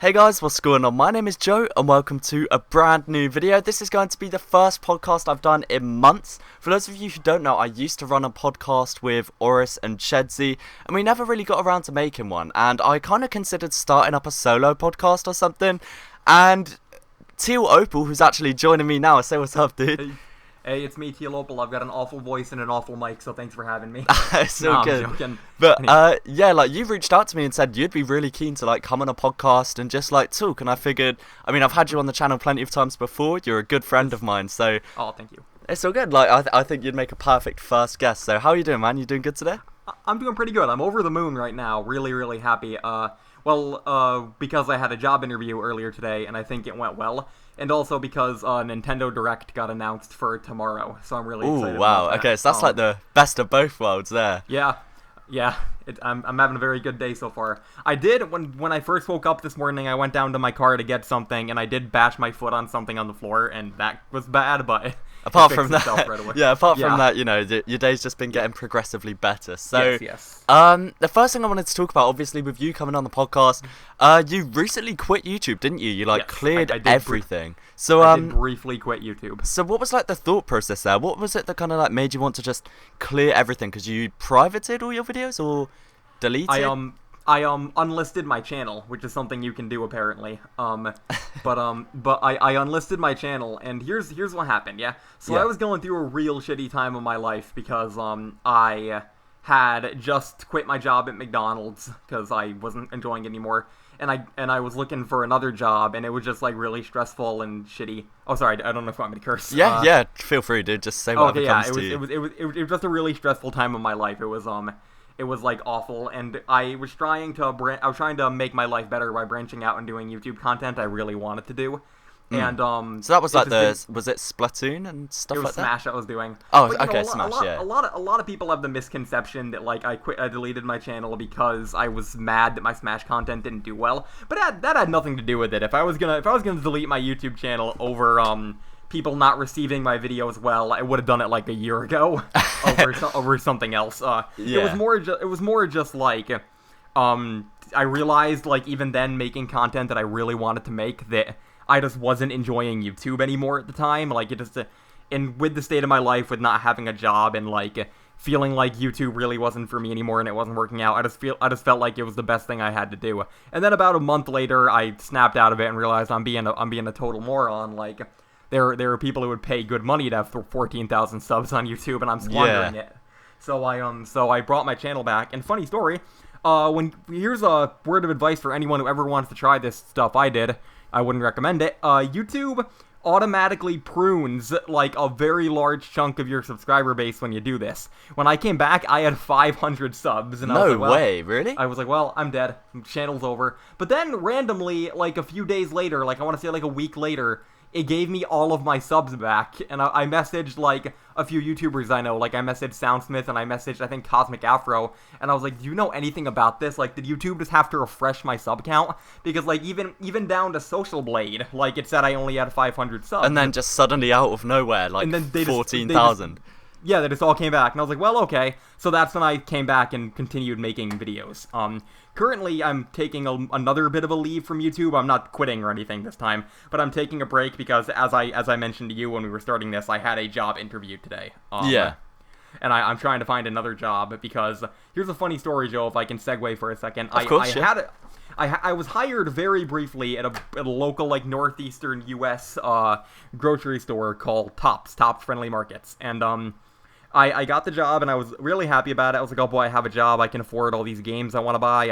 Hey guys, what's going on? My name is Joe and welcome to a brand new video. This is going to be the first podcast I've done in months. For those of you who don't know, I used to run a podcast with Oris and Shedsy and we never really got around to making one. And I kind of considered starting up a solo podcast or something. And Teal Opal, who's actually joining me now, say what's up, dude. Hey, it's me, Teal Opal. I've got an awful voice and an awful mic, so thanks for having me. It's so good. I'm joking. But yeah, like you reached out to me and said you'd be really keen to like come on a podcast and just like talk. And I figured, I mean, I've had you on the channel plenty of times before. You're a good friend of mine, so Oh, thank you. it's all good. Like I think you'd make a perfect first guest. So how are you doing, man? You doing good today? I'm doing pretty good. I'm over the moon right now. Really, really happy. Because I had a job interview earlier today, and I think it went well. And also because Nintendo Direct got announced for tomorrow, so I'm really excited. Ooh, wow. about that. Okay, so that's like the best of both worlds there. Yeah. I'm having a very good day so far. I did, when I first woke up this morning, I went down to my car to get something, and I did bash my foot on something on the floor, and that was bad, but Apart from that, right away. apart from that, you know, your day's just been getting progressively better. So, Yes. the first thing I wanted to talk about, obviously, with you coming on the podcast, you recently quit YouTube, didn't you? You like Yes, cleared I did everything. So, I did briefly quit YouTube. so what was like the thought process there? What was it that kind of like made you want to just clear everything? Because you privated all your videos or deleted? I unlisted my channel, which is something you can do apparently. But I unlisted my channel, and here's what happened. Yeah, so Yeah. I was going through a real shitty time of my life because I had just quit my job at McDonald's because I wasn't enjoying it anymore, and I was looking for another job, and it was just like really stressful and shitty. Oh, sorry, I don't know if you want me to curse. Yeah, feel free, dude. Just say whatever Okay, yeah, comes to you. it was just a really stressful time of my life. It was like awful, and I was trying to make my life better by branching out and doing YouTube content I really wanted to do. And So that was like just was it Splatoon and stuff it was like that? Smash I was doing. Oh, But, you okay, know, Smash, yeah. A lot of people have the misconception that like I deleted my channel because I was mad that my Smash content didn't do well. But that had nothing to do with it. If I was gonna delete my YouTube channel over people not receiving my videos well, I would have done it like a year ago over something else. Yeah. It was more just like I realized like even then making content that I really wanted to make that I just wasn't enjoying YouTube anymore at the time. Like it just and with the state of my life, with not having a job and like feeling like YouTube really wasn't for me anymore and it wasn't working out, I just felt like it was the best thing I had to do. And then about a month later, I snapped out of it and realized I'm being a total moron. Like there are people who would pay good money to have 14,000 subs on YouTube, and I'm squandering it. So I brought my channel back. And funny story, here's a word of advice for anyone who ever wants to try this stuff I did. I wouldn't recommend it. YouTube automatically prunes like a very large chunk of your subscriber base when you do this. When I came back, I had 500 subs, and I was like, well, way, really? I was like, well, I'm dead. Channel's over. But then randomly, like a few days later, like I want to say like a week later, it gave me all of my subs back, and I messaged, like, a few YouTubers I know. Like, I messaged Soundsmith, and I messaged, I think, Cosmic Afro, and I was like, do you know anything about this? Like, did YouTube just have to refresh my sub count? Because, like, even down to Social Blade, like, it said I only had 500 subs. And then just suddenly out of nowhere, like, And then they 14,000. Yeah, they just all came back, and I was like, well, okay. So that's when I came back and continued making videos. Currently, I'm taking another bit of a leave from YouTube. I'm not quitting or anything this time, but I'm taking a break because, as I mentioned to you when we were starting this, I had a job interview today. Yeah. And I'm trying to find another job because here's a funny story, Joe, if I can segue for a second. Of course, I was hired very briefly at a local, like, northeastern U.S. Grocery store called Tops Friendly Markets, and I got the job and I was really happy about it. I was like, oh boy, I have a job. I can afford all these games I want to buy.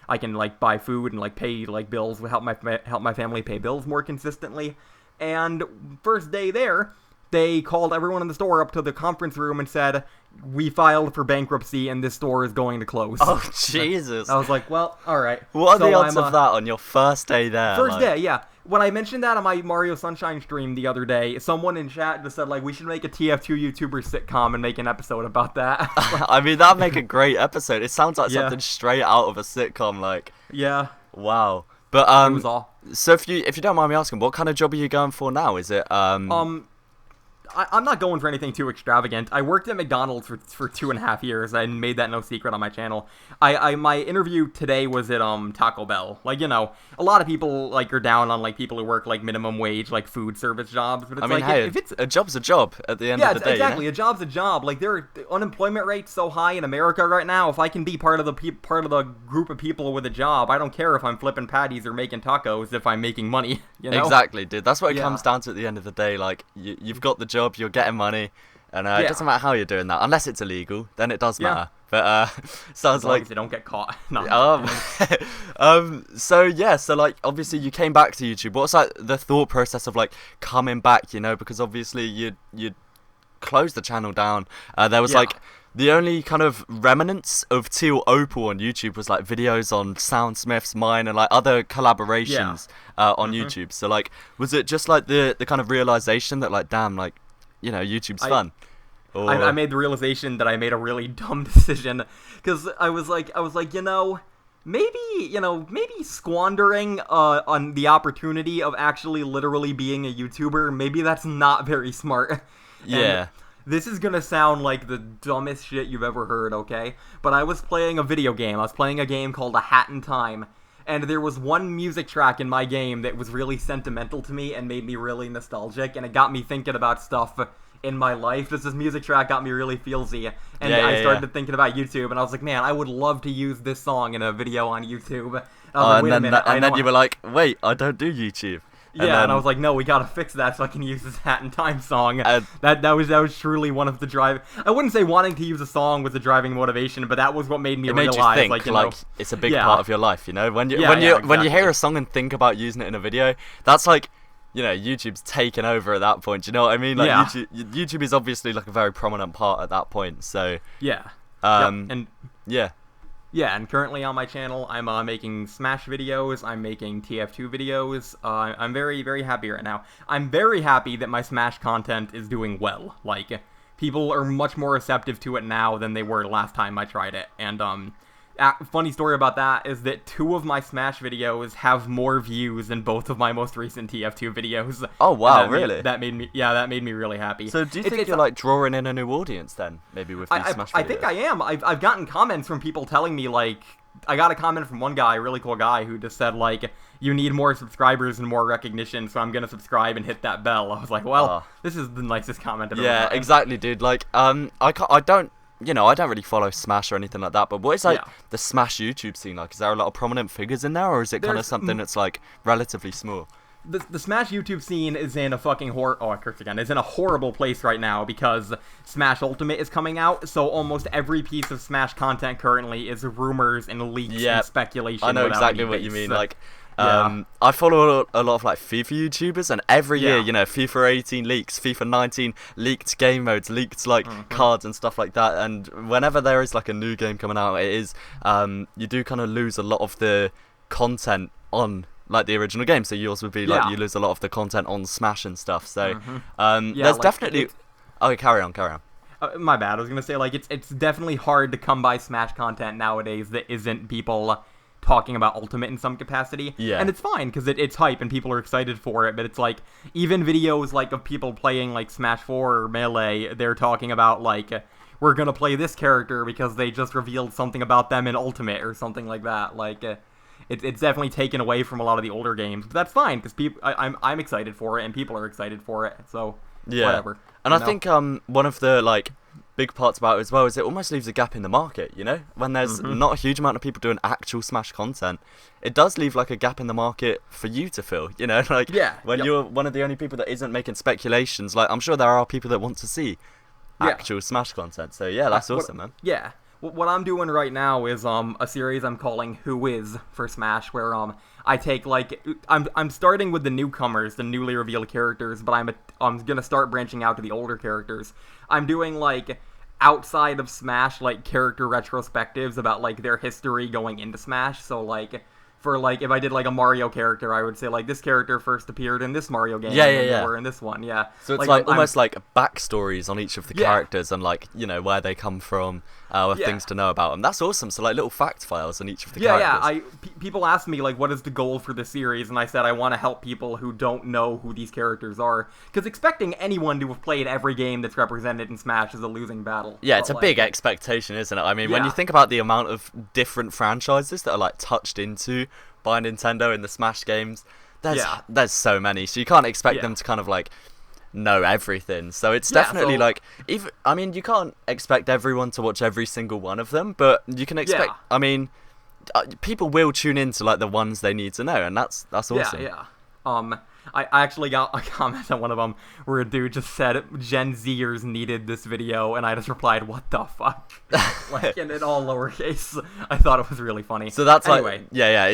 I can like buy food and like pay like bills, help my family pay bills more consistently. And first day there, they called everyone in the store up to the conference room and said, we filed for bankruptcy and this store is going to close. Oh, Jesus. I was like, well, all right. What are the odds of that on your first day there? First day, yeah. When I mentioned that on my Mario Sunshine stream the other day, someone in chat just said, like, we should make a TF2 YouTuber sitcom and make an episode about that. I mean, that'd make a great episode. It sounds like Yeah. something straight out of a sitcom, like, Yeah. wow. But, It was all. so if you don't mind me asking, what kind of job are you going for now? Is it, I'm not going for anything too extravagant. I worked at McDonald's for 2.5 years. I made that no secret on my channel. My interview today was at Taco Bell. Like, you know, a lot of people like are down on like people who work like minimum wage, like food service jobs. But it's I mean, like, hey, if it's a job's a job at the end of the day. Exactly. You know? A job's a job. Like, their unemployment rate's so high in America right now. If I can be part of the group of people with a job, I don't care if I'm flipping patties or making tacos if I'm making money. You know? Exactly, dude. That's what it comes down to at the end of the day. Like, you've got the job, you're getting money, and it doesn't matter how you're doing that, unless it's illegal. Then it does matter. But sounds like they don't get caught. No. So like obviously you came back to YouTube. What's like the thought process of like coming back? You know, because obviously you closed the channel down. There was like the only kind of remnants of Teal Opal on YouTube was like videos on Soundsmith's, mine, and like other collaborations on YouTube. So like, was it just like the kind of realization that like, damn, like, you know, YouTube's fun? Or... I made the realization that I made a really dumb decision, because I was like, you know, maybe squandering on the opportunity of actually literally being a YouTuber, maybe that's not very smart. Yeah. This is gonna sound like the dumbest shit you've ever heard, okay? But I was playing a video game. I was playing a game called A Hat in Time, and there was one music track in my game that was really sentimental to me and made me really nostalgic, and it got me thinking about stuff in my life. This music track got me really feelsy, and I started thinking about YouTube, and I was like, man, I would love to use this song in a video on YouTube. And I was like, wait a minute. And then you were like, wait, I don't do YouTube. And I was like, no, we gotta fix that so I can use this Hat in Time song. That was truly one of the drive. I wouldn't say wanting to use a song was the driving motivation, but that was what made me realize, you think, like, you know, it's a big part of your life. You know, when you hear a song and think about using it in a video, that's like, you know, YouTube's taken over at that point. Do you know what I mean? Like, YouTube is obviously like a very prominent part at that point. So and currently on my channel, I'm making Smash videos, I'm making TF2 videos, I'm very, very happy right now. I'm very happy that my Smash content is doing well. Like, people are much more receptive to it now than they were last time I tried it, and, funny story about that is that 2 of my Smash videos have more views than both of my most recent TF2 videos. Oh wow, really? That made me really happy. So do you think you're like drawing in a new audience then, maybe with these Smash videos? I think I am. I've gotten comments from people telling me, like, I got a comment from one guy, a really cool guy, who just said, like, you need more subscribers and more recognition, so I'm gonna subscribe and hit that bell. I was like, well, this is the nicest comment I've ever gotten. Yeah, exactly, dude. Like, I don't really follow Smash or anything like that, but what is like the Smash YouTube scene like? Is there a lot of prominent figures in there, or is it kind of something that's like relatively small? The Smash YouTube scene is in a fucking is in a horrible place right now because Smash Ultimate is coming out, so almost every piece of Smash content currently is rumors and leaks and speculation. I know exactly what you mean. Like, I follow a lot of like FIFA YouTubers, and every year, you know, FIFA 18 leaks, FIFA 19 leaked game modes, leaked like cards and stuff like that. And whenever there is like a new game coming out, it is you do kind of lose a lot of the content on like the original game. So yours would be like you lose a lot of the content on Smash and stuff. So there's like, definitely. Okay, carry on. My bad. I was gonna say, like, it's definitely hard to come by Smash content nowadays that isn't people talking about Ultimate in some capacity. Yeah. And it's fine, because it's hype and people are excited for it, but it's like, even videos like of people playing like Smash 4 or Melee, they're talking about like, we're gonna play this character because they just revealed something about them in Ultimate or something like that. Like, it's definitely taken away from a lot of the older games, but that's fine, because I'm excited for it and people are excited for it, so whatever. And I think one of the like big parts about it as well is it almost leaves a gap in the market, you know, when there's not a huge amount of people doing actual Smash content. It does leave like a gap in the market for you to fill, you know, like when you're one of the only people that isn't making speculations. Like, I'm sure there are people that want to see actual Smash content, so that's awesome, man. What I'm doing right now is a series I'm calling Who Is for Smash, where I take like I'm starting with the newcomers, the newly revealed characters, but I'm gonna start branching out to the older characters. I'm doing like outside of Smash, like character retrospectives about like their history going into Smash. So like, for like, if I did like a Mario character, I would say like this character first appeared in this Mario game, and we're in this one, So it's like almost like backstories on each of the characters and like, you know, where they come from of things to know about them. That's awesome. So like little fact files on each of the characters. People ask me like, what is the goal for the series, and I said I want to help people who don't know who these characters are, because expecting anyone to have played every game that's represented in Smash is a losing battle. Yeah, it's a big expectation, isn't it? I mean, when you think about the amount of different franchises that are like touched into by Nintendo in the Smash games, there's so many, so you can't expect them to kind of like know everything. So it's definitely like, even, I mean, you can't expect everyone to watch every single one of them, but you can expect, I mean, people will tune into like the ones they need to know, and that's awesome. I actually got a comment on one of them where a dude just said Gen Zers needed this video, and I just replied, what the fuck? Like, and in all lowercase. I thought it was really funny. So that's anyway. Like,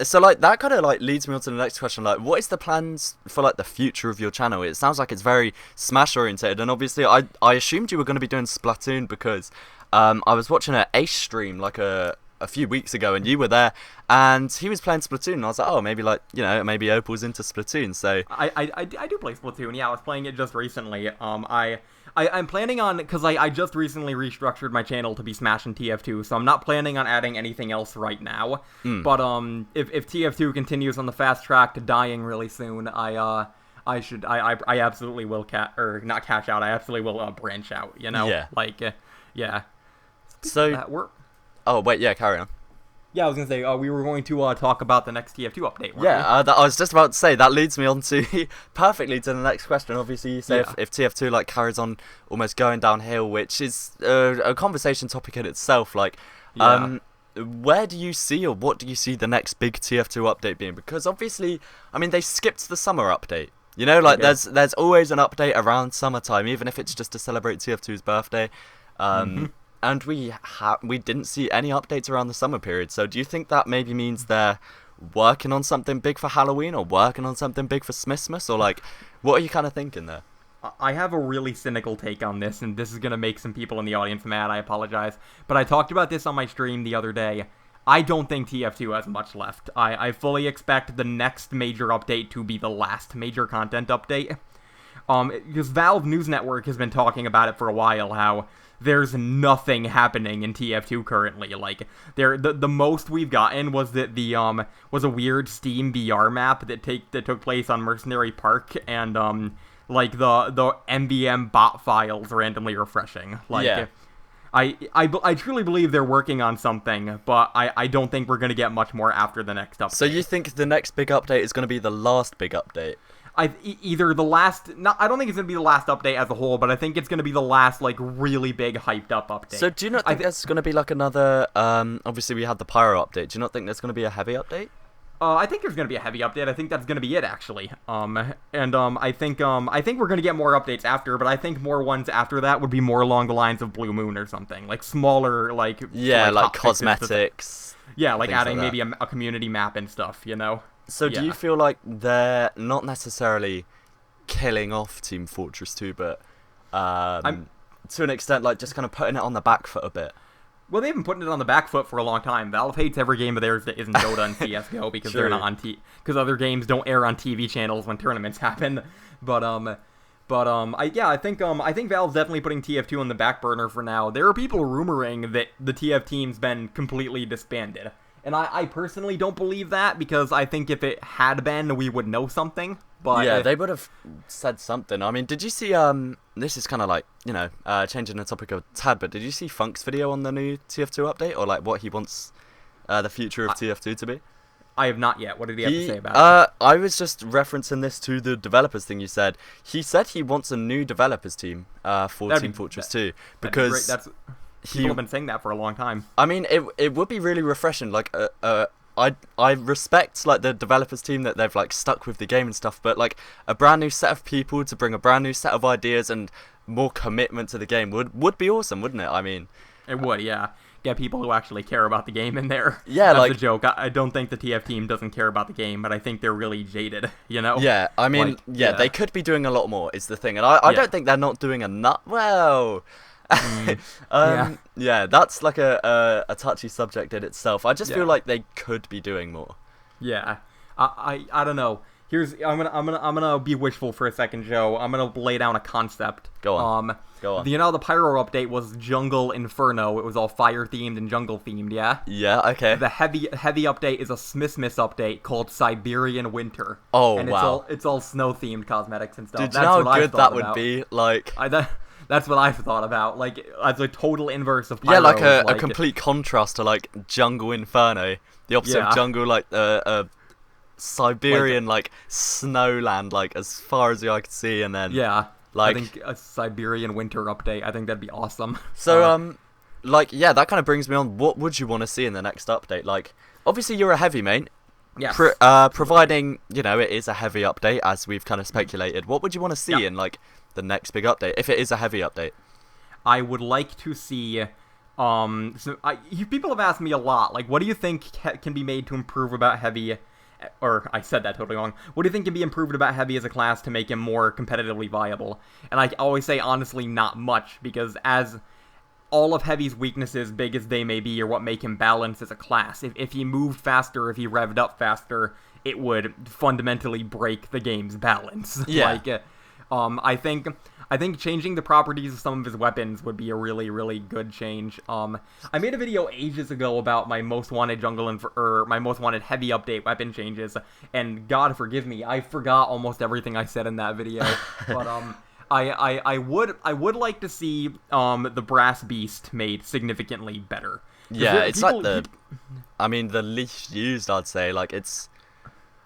it's so like that kind of like leads me on to the next question. Like, what is the plans for like the future of your channel? It sounds like it's very Smash oriented, and obviously I assumed you were going to be doing Splatoon because I was watching an Ace stream like a few weeks ago, and you were there, and he was playing Splatoon, and I was like, oh, maybe like, you know, maybe Opal's into Splatoon. So I do play Splatoon. Yeah, I was playing it just recently. I'm planning on, because I just recently restructured my channel to be Smash and TF2, so I'm not planning on adding anything else right now. But if TF2 continues on the fast track to dying really soon, I absolutely will not cash out. I absolutely will branch out. You know, So that work. Oh wait, carry on. Yeah, I was gonna say we were going to talk about the next TF2 update. I was just about to say that leads me on to perfectly to the next question. Obviously, you say if TF2 like carries on almost going downhill, which is a conversation topic in itself. Like, where do you see, or what do you see the next big TF2 update being? Because obviously, I mean, they skipped the summer update. You know, like there's always an update around summertime, even if it's just to celebrate TF2's birthday. And we didn't see any updates around the summer period. So do you think that maybe means they're working on something big for Halloween, or working on something big for Smithmas, or like, what are you kind of thinking there? I have a really cynical take on this, and this is going to make some people in the audience mad. I apologize. But I talked about this on my stream the other day. I don't think TF2 has much left. I fully expect the next major update to be the last major content update. Because Valve News Network has been talking about it for a while, how there's nothing happening in TF2 currently. Like, the most we've gotten was that was a weird Steam VR map that took place on Mercenary Park, and like the MVM bot files randomly refreshing. Like, I truly believe they're working on something, but I don't think we're gonna get much more after the next update. So you think the next big update is gonna be the last big update? Either the last, I don't think it's going to be the last update as a whole, but I think it's going to be the last, like, really big hyped up update. So do you not think there's going to be, like, another, obviously we had the Pyro update, do you not think there's going to be a heavy update? I think there's going to be a heavy update. I think that's going to be it, actually. I think we're going to get more updates after, but I think more ones after that would be more along the lines of Blue Moon or something. Like, smaller, like... Yeah, like cosmetics. Yeah, like adding maybe a community map and stuff, you know? So do you feel like they're not necessarily killing off Team Fortress 2, but to an extent, like, just kind of putting it on the back foot a bit? Well, they've been putting it on the back foot for a long time. Valve hates every game of theirs that isn't Dota and CSGO because they're not on because other games don't air on TV channels when tournaments happen. I think Valve's definitely putting TF2 on the back burner for now. There are people rumoring that the TF team's been completely disbanded. And I personally don't believe that, because I think if it had been, we would know something. But yeah, they would have said something. I mean, did you see, this is kind of like, you know, changing the topic a tad, but did you see Funk's video on the new TF2 update, or like what he wants the future of TF2 to be? I have not yet. What did he have to say about it? I was just referencing this to the developers thing you said. He said he wants a new developers team for Team Fortress 2, because... People have been saying that for a long time. I mean, it would be really refreshing. Like, I respect like the developers team that they've like stuck with the game and stuff, but like a brand new set of people to bring a brand new set of ideas and more commitment to the game would be awesome, wouldn't it? I mean, it would, yeah. Get people who actually care about the game in there. Yeah, that's like a joke. I don't think the TF team doesn't care about the game, but I think they're really jaded. You know? Yeah, I mean, like, they could be doing a lot more. Is the thing, and I don't think they're not doing enough. Well. Yeah, that's like a touchy subject in itself. I just feel like they could be doing more. Yeah, I don't know. I'm gonna be wishful for a second, Joe. I'm gonna lay down a concept. Go on. Go on. The Pyro update was Jungle Inferno. It was all fire themed and jungle themed. Yeah. Yeah. Okay. The heavy update is a Smithmas update called Siberian Winter. Oh, and wow. It's all snow themed cosmetics and stuff. Did you know how good that would be? Like. That's what I've thought about, like, as a total inverse of Pyro. Yeah, like a complete contrast to, like, Jungle Inferno. The opposite of Jungle, like, Siberian, like, snowland, like, as far as the eye could see, and then... Yeah, like, I think a Siberian Winter update, I think that'd be awesome. So, like, yeah, that kind of brings me on, what would you want to see in the next update? Like, obviously you're a heavy main. Yes. Providing, you know, it is a heavy update, as we've kind of speculated, what would you want to see in, like... the next big update, if it is a heavy update? I would like to see, people have asked me a lot, like, what do you think can be made to improve about heavy, or, I said that totally wrong, what do you think can be improved about heavy as a class to make him more competitively viable? And I always say, honestly, not much, because as all of heavy's weaknesses, big as they may be, are what make him balance as a class. If he moved faster, if he revved up faster, it would fundamentally break the game's balance. Yeah. Like, I think changing the properties of some of his weapons would be a really, really good change. I made a video ages ago about my most wanted my most wanted heavy update weapon changes, and God forgive me, I forgot almost everything I said in that video. But I would like to see the Brass Beast made significantly better. Yeah, it's like the least used, I'd say. Like, it's,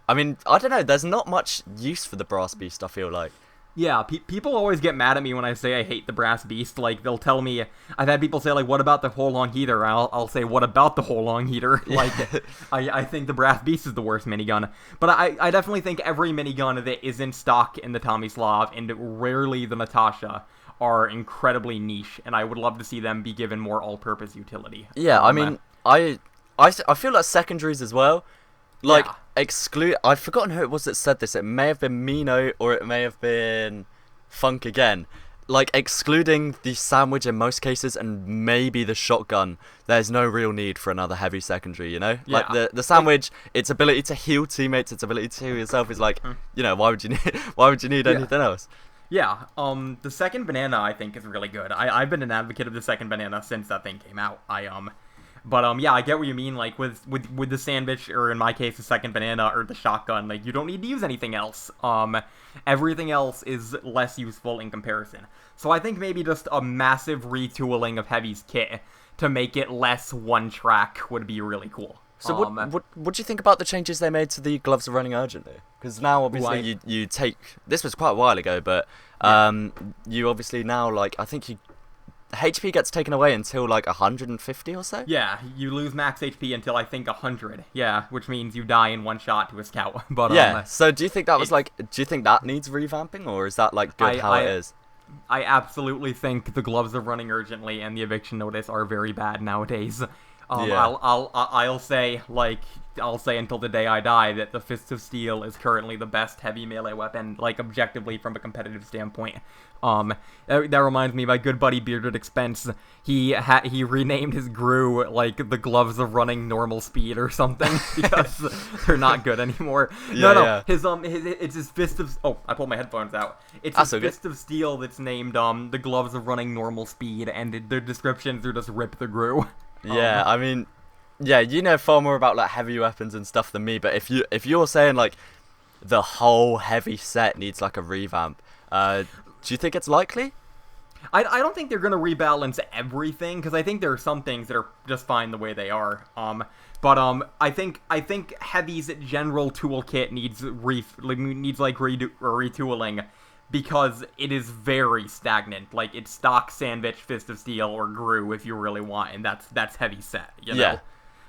I mean, I don't know, there's not much use for the Brass Beast, I feel like. Yeah, people always get mad at me when I say I hate the Brass Beast. Like, they'll tell me, I've had people say, like, what about the whole long heater? I'll say, what about the whole long heater? Like, I think the Brass Beast is the worst minigun. But I definitely think every minigun that isn't stock in the Tomislav, and rarely the Natasha, are incredibly niche, and I would love to see them be given more all-purpose utility. Yeah, I mean, I feel like secondaries as well. Like, I've forgotten who it was that said this. It may have been Mino, or it may have been Funk again. Like, excluding the sandwich in most cases, and maybe the shotgun, there's no real need for another heavy secondary, you know? Yeah. Like, the sandwich, its ability to heal teammates, its ability to heal yourself is like, you know, why would you need anything else? Yeah, the second banana, I think, is really good. I've been an advocate of the second banana since that thing came out. But yeah, I get what you mean, like, with the sandwich, or in my case, the second banana, or the shotgun, like, you don't need to use anything else. Everything else is less useful in comparison. So I think maybe just a massive retooling of Heavy's kit to make it less one-track would be really cool. So what do you think about the changes they made to the gloves of running urgently? Because now, obviously, you take... This was quite a while ago, but you obviously now, like, I think HP gets taken away until, like, 150 or so? Yeah, you lose max HP until, I think, 100. Yeah, which means you die in one shot to a scout. But yeah, so do you think that was, do you think that needs revamping, or is that, like, good how it is? I absolutely think the gloves of running urgently and the eviction notice are very bad nowadays. I'll say until the day I die that the Fist of Steel is currently the best heavy melee weapon, like, objectively from a competitive standpoint. That reminds me, my good buddy Bearded Expense, he renamed his Gru, like, the gloves of running normal speed or something, because they're not good anymore. It's his Fist of... Oh, I pulled my headphones out. It's his Fist of Steel that's named, the gloves of running normal speed, and the descriptions are just Rip the Gru. Yeah, I mean, yeah, you know far more about, like, heavy weapons and stuff than me, but if you're saying, like, the whole heavy set needs, like, a revamp, do you think it's likely? I don't think they're going to rebalance everything, because I think there are some things that are just fine the way they are. But I think Heavy's general toolkit needs retooling, because it is very stagnant. Like, it's stock Sandwich, Fist of Steel, or Gru if you really want, and that's Heavy set, you know?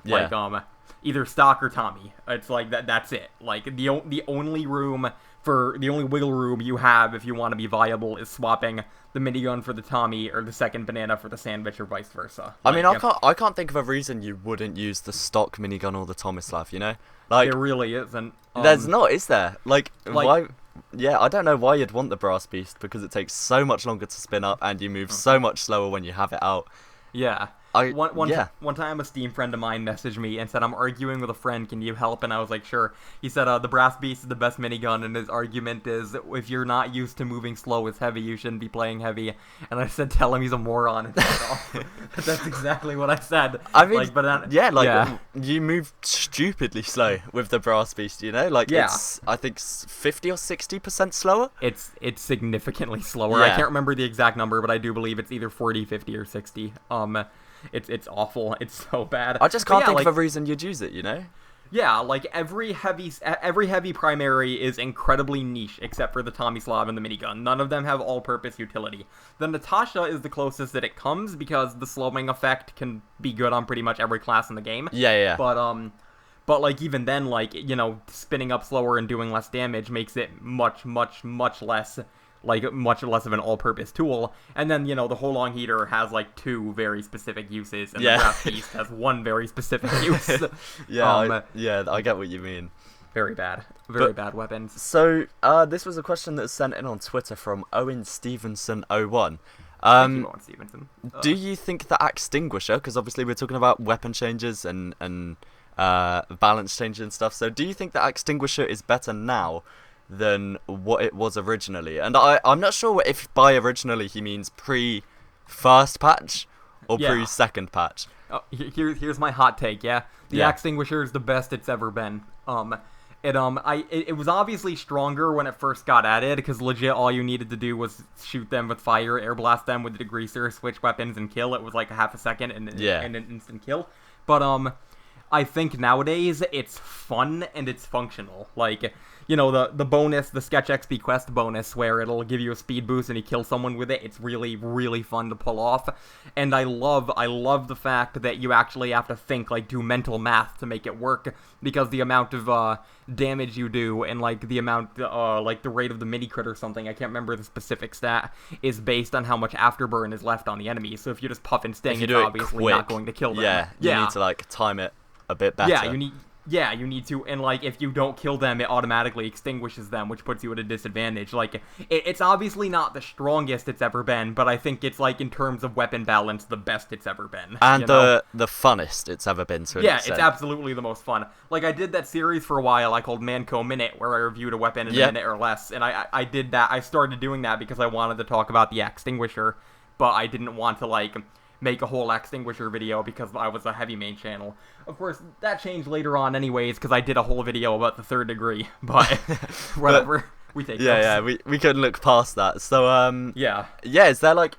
Yeah. Like, either stock or Tommy. It's like, that's it. Like, the only wiggle room you have if you want to be viable is swapping the minigun for the Tommy, or the second banana for the Sandwich, or vice versa. I mean, I can't think of a reason you wouldn't use the stock minigun or the Tomislav, you know? Like, there really isn't. There's not, is there? Like, why... Yeah, I don't know why you'd want the Brass Beast, because it takes so much longer to spin up, and you move so much slower when you have it out. Yeah. One time a Steam friend of mine messaged me and said, I'm arguing with a friend, can you help? And I was like, sure. He said, the Brass Beast is the best minigun, and his argument is, if you're not used to moving slow with heavy, you shouldn't be playing heavy. And I said, tell him he's a moron. And that's exactly what I said. I mean, you move stupidly slow with the Brass Beast, you know? Like, it's, I think, 50 or 60% slower? It's significantly slower. Yeah. I can't remember the exact number, but I do believe it's either 40, 50, or 60. It's awful. It's so bad. I just can't think of a reason you'd use it, you know? Yeah, like every heavy primary is incredibly niche, except for the Tomislav and the minigun. None of them have all-purpose utility. The Natasha is the closest that it comes because the slowing effect can be good on pretty much every class in the game. Yeah. But like even then, like, you know, spinning up slower and doing less damage makes it much less of an all-purpose tool. And then, you know, the Holong heater has like 2 very specific uses, and the Brass Beast has 1 very specific use. I get what you mean. Very bad bad weapons. So this was a question that was sent in on Twitter from Owen Stevenson 01. Thank you, Owen Stevenson. Do you think the Extinguisher, because obviously we're talking about weapon changes and balance changes and stuff, so do you think the Extinguisher is better now than what it was originally? And I'm not sure if by originally he means pre-first patch or pre-second patch. Here's my hot take, The Extinguisher is the best it's ever been. It was obviously stronger when it first got added, because legit all you needed to do was shoot them with fire, air blast them with the degreaser, switch weapons, and kill. It was like a half a second and an instant kill. But I think nowadays it's fun and it's functional. Like, you know, the bonus, the Sketch XP Quest bonus, where it'll give you a speed boost and you kill someone with it. It's really, really fun to pull off. And I love the fact that you actually have to think, like, do mental math to make it work, because the amount of damage you do and, like, the amount, like, the rate of the mini crit or something, I can't remember the specific stat, is based on how much afterburn is left on the enemy. So if you just puff and sting, it's obviously not going to kill them. You need to, like, time it a bit better. You need to, and like if you don't kill them, it automatically extinguishes them, which puts you at a disadvantage. Like it's obviously not the strongest it's ever been, but I think it's like in terms of weapon balance, the best it's ever been. And the funnest it's ever been to an extent. It's absolutely the most fun. Like I did that series for a while I called Manco Minute, where I reviewed a weapon in a minute or less, and I did that. I started doing that because I wanted to talk about the Extinguisher, but I didn't want to like make a whole Extinguisher video because I was a heavy main channel. Of course, that changed later on anyways, because I did a whole video about the 3rd degree, but whatever. We take those. We couldn't look past that. So, is there like,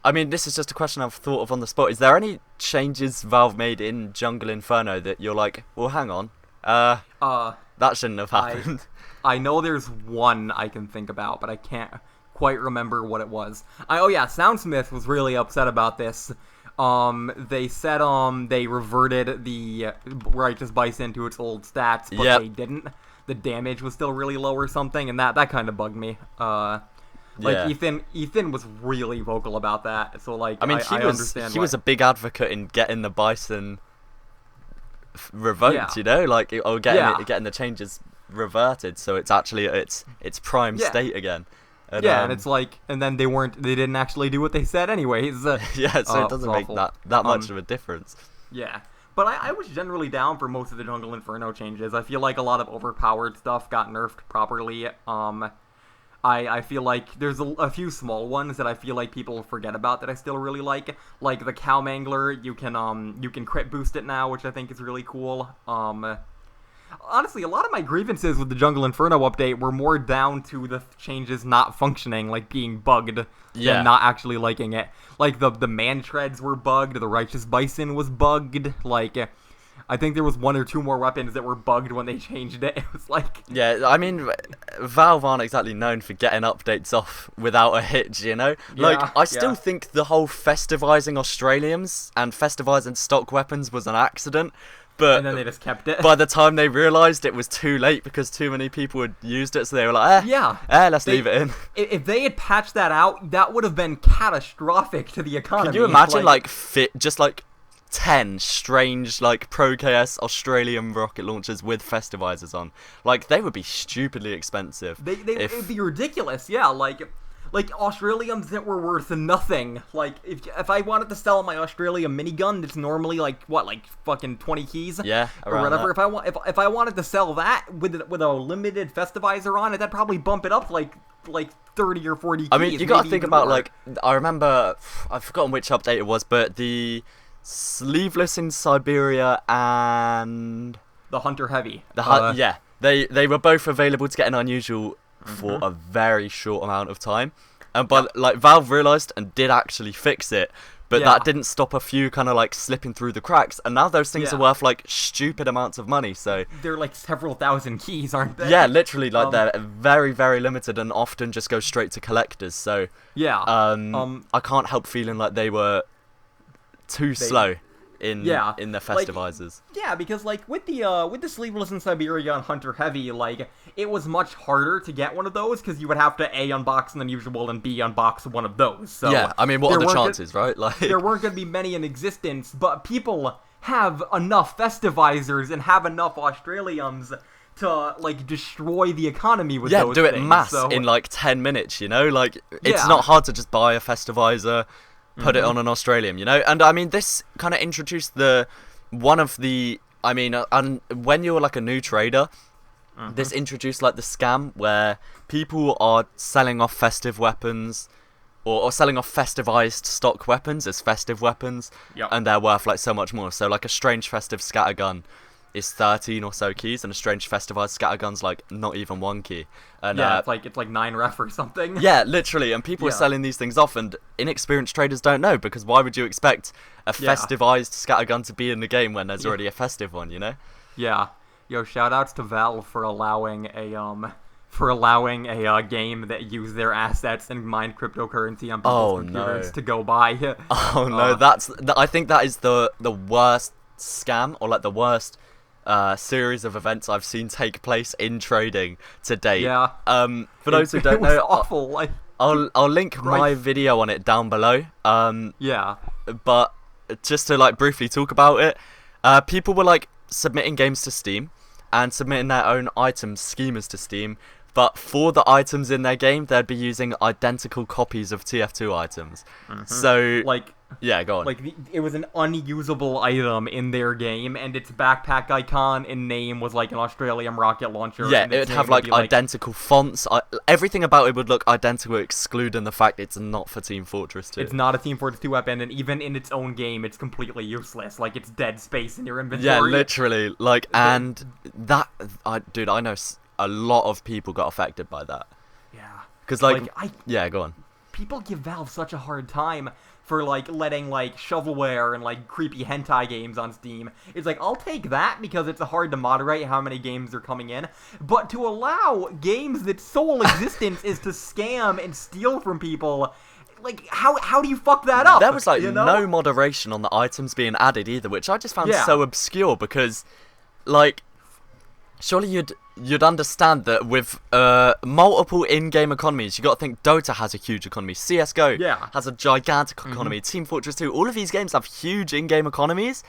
I mean, this is just a question I've thought of on the spot. Is there any changes Valve made in Jungle Inferno that you're like, well, hang on, that shouldn't have happened? I know there's one I can think about, but I can't quite remember what it was. Soundsmith was really upset about this. They said they reverted the Righteous Bison to its old stats, but they didn't. The damage was still really low or something, and that kind of bugged me. Ethan was really vocal about that, so like I understand. He was a big advocate in getting the Bison revoked, you know, like getting the changes reverted, so it's actually its prime state again. And it's like, and then they didn't actually do what they said anyways. So it doesn't make that much of a difference. Yeah, but I was generally down for most of the Jungle Inferno changes. I feel like a lot of overpowered stuff got nerfed properly. I feel like there's a few small ones that I feel like people forget about that I still really like the Cow Mangler. You can crit boost it now, which I think is really cool. Honestly, a lot of my grievances with the Jungle Inferno update were more down to the changes not functioning, like being bugged, than not actually liking it. Like, the man treads were bugged, the Righteous Bison was bugged, like, I think there was 1 or 2 more weapons that were bugged when they changed it. It was like... Yeah, I mean, Valve aren't exactly known for getting updates off without a hitch, you know? Like, I still think the whole festivizing Australians and festivizing stock weapons was an accident. And then they just kept it. By the time they realised it was too late because too many people had used it, so they were like, let's leave it in. If they had patched that out, that would have been catastrophic to the economy. Can you imagine, just 10 strange, Pro KS Australian rocket launchers with festivizers on? Like, they would be stupidly expensive. It'd be ridiculous, like Australiums that were worth nothing. Like if I wanted to sell my Australian minigun, that's normally like what, like fucking 20 keys, Yeah, or whatever. If I wanted to sell that with a limited festivizer on it, that'd probably bump it up like 30 or 40 keys. I mean, you gotta think about more. like, I remember, I've forgotten which update it was, but the sleeveless in Siberia and the Hunter Heavy. Yeah, they were both available to get an unusual for a very short amount of time, but like Valve realized and did actually fix it, but that didn't stop a few kind of like slipping through the cracks, and now those things are worth like stupid amounts of money. So they're like several thousand keys, aren't they? Yeah, literally, like they're very, very limited and often just go straight to collectors. So I can't help feeling like they were too slow in their festivizers. Like, because like with the sleeveless in Siberia and Hunter Heavy, like it was much harder to get one of those because you would have to A, unbox an unusual, and B, unbox one of those. So yeah, I mean, what are the chances, right? Like there weren't going to be many in existence, but people have enough festivizers and have enough Australians to like destroy the economy with those do it things, mass in like 10 minutes, you know? Like it's not hard to just buy a festivizer, put it on an Australian, you know? And I mean, this kind of introduced when you're like a new trader, this introduced like the scam where people are selling off festive weapons or selling off festivized stock weapons as festive weapons, and they're worth like so much more. So like a strange festive scattergun is 13 or so keys, and a strange festivized scattergun's like not even 1 key. And it's like 9 ref or something. Yeah, literally, and people are selling these things off, and inexperienced traders don't know, because why would you expect a festivized scattergun to be in the game when there's already a festive one, you know? Yeah. Yo, shoutouts to Valve for allowing a game that used their assets and mined cryptocurrency on people's computers to go by. Oh no, I think that is the worst scam, or like the worst series of events I've seen take place in trading to date. Yeah. For those who don't know, awful. Like, I'll link my video on it down below. But just to like briefly talk about it, people were like submitting games to Steam and submitting their own item schemas to Steam, but for the items in their game, they'd be using identical copies of TF2 items. So, like, yeah, go on. Like, it was an unusable item in their game, and its backpack icon and name was like an Australian rocket launcher. Yeah, it would have like identical fonts. Everything about it would look identical, excluding the fact it's not for Team Fortress 2. It's not a Team Fortress 2 weapon, and even in its own game, it's completely useless. Like, it's dead space in your inventory. Yeah, literally. Like, and that, dude, I know a lot of people got affected by that. Yeah. Because, yeah, go on. People give Valve such a hard time for, like, letting, like, Shovelware and, like, creepy hentai games on Steam. It's like, I'll take that because it's hard to moderate how many games are coming in. But to allow games that sole existence is to scam and steal from people, like, how do you fuck that up? There was, like, no moderation on the items being added either, which I just found so obscure because, like, surely you'd understand that with multiple in-game economies. You got to think Dota has a huge economy, CS:GO has a gigantic economy, Team Fortress 2, all of these games have huge in-game economies,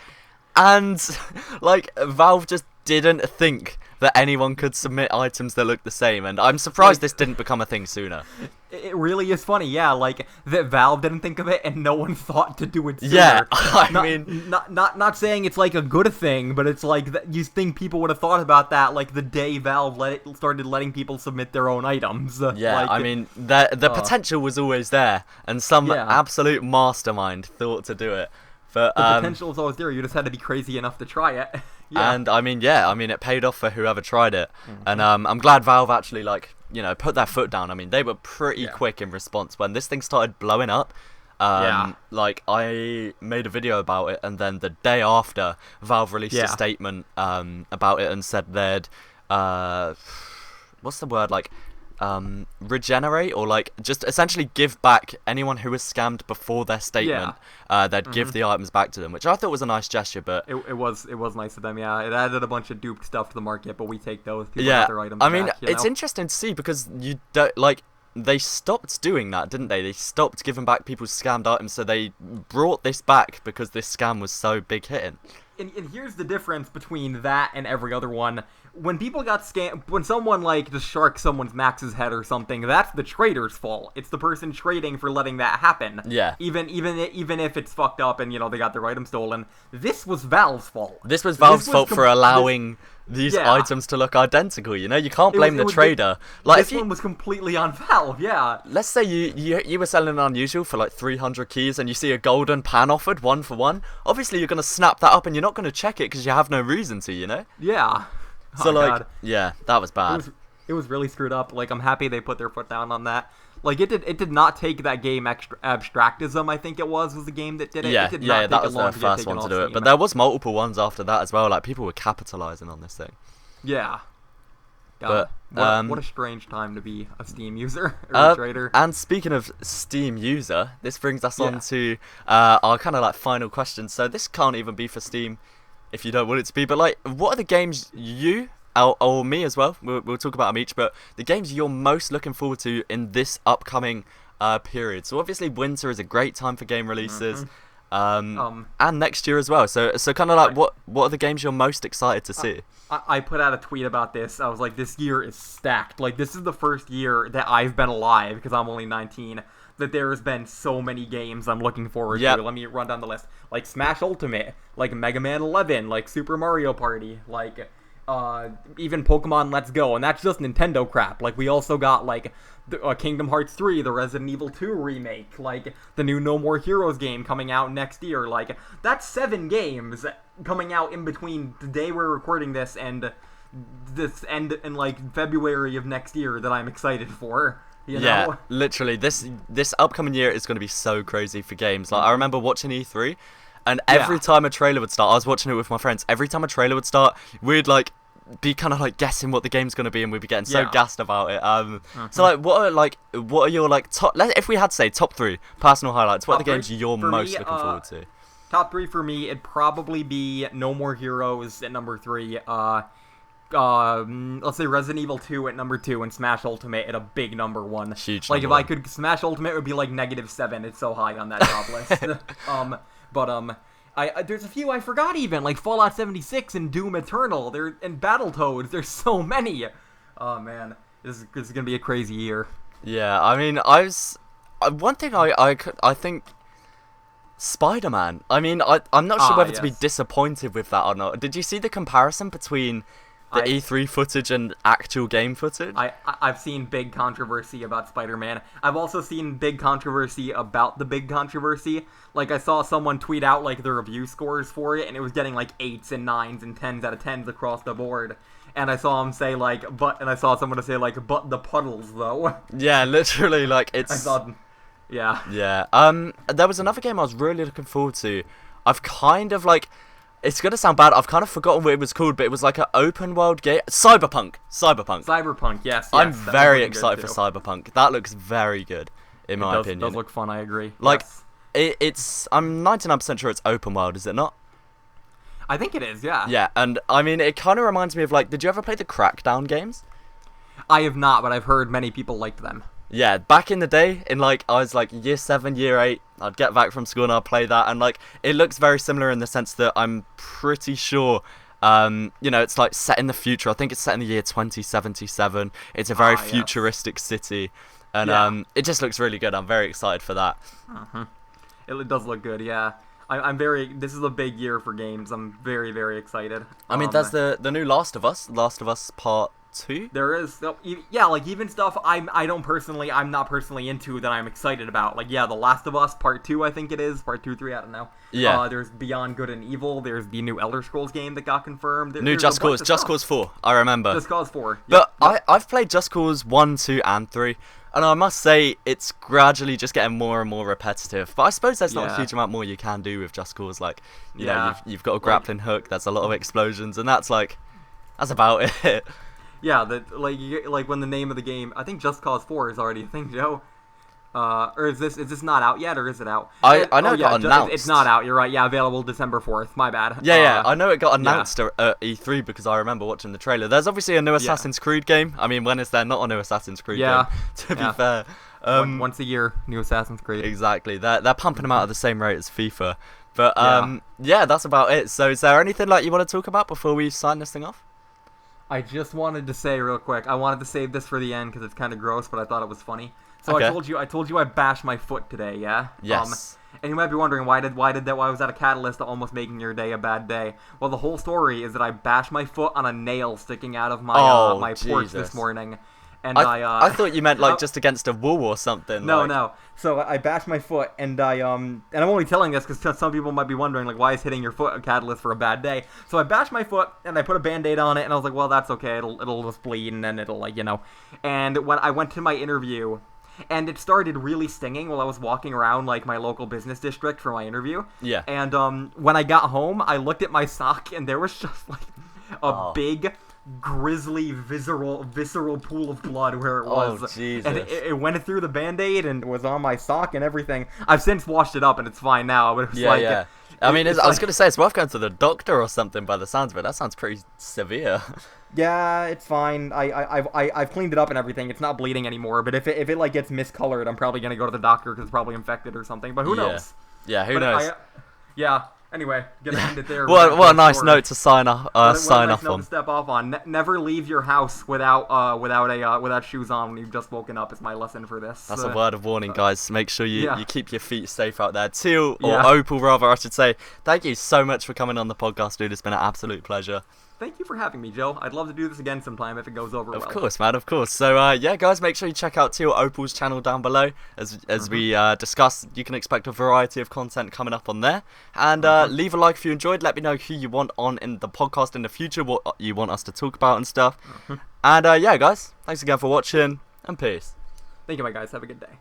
and like Valve just didn't think that anyone could submit items that look the same, and I'm surprised this didn't become a thing sooner. It really is funny, like, that Valve didn't think of it and no one thought to do it sooner. Yeah, I mean... Not saying it's, like, a good thing, but it's like, you think people would have thought about that, like, the day Valve started letting people submit their own items. Yeah, like, I mean, the potential was always there, and some absolute mastermind thought to do it. But, the potential was always there, you just had to be crazy enough to try it. And, I mean, it paid off for whoever tried it. And I'm glad Valve actually, like, you know, put their foot down. I mean, they were pretty quick in response. When this thing started blowing up, like, I made a video about it, and then the day after, Valve released a statement about it and said they'd, what's the word, like, regenerate, or like just essentially give back anyone who was scammed before their statement. They'd give the items back to them, which I thought was a nice gesture. But it was nice of them. It added a bunch of duped stuff to the market, but we take those. People got their items I mean, back, it's interesting to see because you don't like. They stopped doing that, didn't they? They stopped giving back people's scammed items, so they brought this back because this scam was so big hitting. And here's the difference between that and every other one. when people got scammed, when someone like just sharks someone's Max's head or something, that's the trader's fault. It's the person trading for letting that happen. Yeah. Even if it's fucked up and they got their item stolen, this was Valve's fault. This was Valve's fault for allowing these items to look identical. You can't blame the trader. This one was completely on Valve. Yeah. Let's say you were selling an unusual for like 300 keys, and you see a golden pan offered 1-for-1. Obviously, you're gonna snap that up, and you're not gonna check it because you have no reason to. Yeah. So God. yeah, that was bad. It was really screwed up. Like, I'm happy they put their foot down on that. Like, it did not take that game Abstractism, I think it was the game that did it. Yeah, it did not that was the first one to do it. But there was multiple ones after that as well. Like, people were capitalizing on this thing. Yeah. God, but what a strange time to be a Steam user or a trader. And speaking of Steam user, this brings us on to our kind of like final question. So this can't even be for Steam if you don't want it to be, but like, what are the games you, or me as well, we'll talk about them each, but the games you're most looking forward to in this upcoming period? So obviously winter is a great time for game releases, and next year as well. So kind of like, what are the games you're most excited to see? I put out a tweet about this. I was like, this year is stacked. Like, this is the first year that I've been alive, because I'm only 19, that there has been so many games I'm looking forward to. Let me run down the list. Like Smash Ultimate, like Mega Man 11, like Super Mario Party, like even Pokemon Let's Go, and that's just Nintendo crap. Like, we also got like Kingdom Hearts 3, the Resident Evil 2 remake, like the new No More Heroes game coming out next year. Like, that's 7 games coming out in between the day we're recording this and in like February of next year that I'm excited for. You know? Literally, this upcoming year is going to be so crazy for games. Like, I remember watching E3, and every time a trailer would start, I was watching it with my friends. Every time a trailer would start, we'd like be kind of like guessing what the game's going to be, and we'd be getting so gassed about it. So like, what are your like top? If we had to say top 3 personal highlights, what are the games you're most looking forward to? Top 3 for me, it'd probably be No More Heroes at number 3. Let's say Resident Evil 2 at number 2 and Smash Ultimate at a big number 1. Huge. Like, if I could, Smash Ultimate would be like -7. It's so high on that top list. There's a few I forgot even, like Fallout 76 and Doom Eternal. And Battletoads. There's so many. Oh man, this is gonna be a crazy year. Yeah, I mean, one thing I think. Spider-Man. I mean, I'm not sure whether to be disappointed with that or not. Did you see the comparison between the E3 footage and actual game footage? I've seen big controversy about Spider-Man. I've also seen big controversy about the big controversy. Like, I saw someone tweet out, like, the review scores for it, and it was getting, like, 8s and 9s and 10s out of 10s across the board. And I saw him say, like, and I saw someone say, like, but the puddles, though. Yeah, literally, like, it's... I thought... Yeah. Yeah. There was another game I was really looking forward to. I've kind of, like... It's going to sound bad. I've kind of forgotten what it was called, but it was like an open world game. Cyberpunk, yes. I'm very excited for Cyberpunk. That looks very good, in my opinion. It does look fun, I agree. Like, it's... I'm 99% sure it's open world, is it not? I think it is, yeah. Yeah, and I mean, it kind of reminds me of, like... Did you ever play the Crackdown games? I have not, but I've heard many people liked them. Yeah, back in the day, in like, I was like year 7, year 8, I'd get back from school and I'd play that, and like, it looks very similar in the sense that I'm pretty sure, it's like set in the future. I think it's set in the year 2077. It's a very futuristic city, and it just looks really good. I'm very excited for that. It does look good, yeah. This is a big year for games. I'm very, very excited. I mean, there's the new Last of Us Part 2? There is, like, even stuff I'm not personally into that I'm excited about. Like, The Last of Us Part 2, I think it is. Part 2, 3, I don't know. Yeah. There's Beyond Good and Evil. There's the new Elder Scrolls game that got confirmed. New Just Cause 4, I remember. Just Cause 4. But I've played Just Cause 1, 2, and 3, and I must say, it's gradually just getting more and more repetitive. But I suppose there's not a huge amount more you can do with Just Cause. Like, you know, you've got a grappling hook, there's a lot of explosions, and that's about it. Yeah, like when the name of the game, I think Just Cause 4 is already a thing, Joe. Or is this not out yet, or is it out? I know it got announced. It's not out, you're right. Yeah, available December 4th. My bad. Yeah, I know it got announced at E3 because I remember watching the trailer. There's obviously a new Assassin's Creed game. I mean, when is there not a new Assassin's Creed game? To be fair. Once a year, new Assassin's Creed. Exactly. They're pumping them out at the same rate as FIFA. But, that's about it. So is there anything like you want to talk about before we sign this thing off? I just wanted to say real quick. I wanted to save this for the end because it's kind of gross, but I thought it was funny. So Okay. I told you I bashed my foot today. Yeah. Yes. And you might be wondering why was that a catalyst to almost making your day a bad day? Well, the whole story is that I bashed my foot on a nail sticking out of my my porch Jesus. this morning, and I thought you meant like just against a wall or something. No, like... no. So I bashed my foot, and and I'm only telling this because some people might be wondering, like, why is hitting your foot a catalyst for a bad day? So I bashed my foot, and I put a Band-Aid on it, and I was like, well, that's okay. It'll just bleed, and then it'll, like, you know. And when I went to my interview, and it started really stinging while I was walking around, like, my local business district for my interview. Yeah. And when I got home, I looked at my sock, and there was just, like, a big... grisly visceral pool of blood where it was. Oh, Jesus. And it went through the Band-Aid and was on my sock and everything. I've since washed it up and it's fine now, but it was Yeah. I mean, I was going to say, it's worth going to the doctor or something by the sounds of it. That sounds pretty severe. Yeah, it's fine. I've cleaned it up and everything. It's not bleeding anymore, but if it like gets miscolored, I'm probably going to go to the doctor because it's probably infected or something, but who knows? Yeah, who knows? Anyway, gonna end it there. What a nice note to sign off What a nice on. note to step off on. Never leave your house without shoes on when you've just woken up. Is my lesson for this. That's a word of warning, guys. Make sure you keep your feet safe out there. Teal, or Opal rather, I should say. Thank you so much for coming on the podcast, dude. It's been an absolute pleasure. Thank you for having me, Joe. I'd love to do this again sometime if it goes over well. Of course, man, of course. So, yeah, guys, make sure you check out Teal Opal's channel down below. As we discussed, you can expect a variety of content coming up on there. And leave a like if you enjoyed. Let me know who you want on in the podcast in the future, what you want us to talk about and stuff. And, yeah, guys, thanks again for watching, and peace. Thank you, my guys. Have a good day.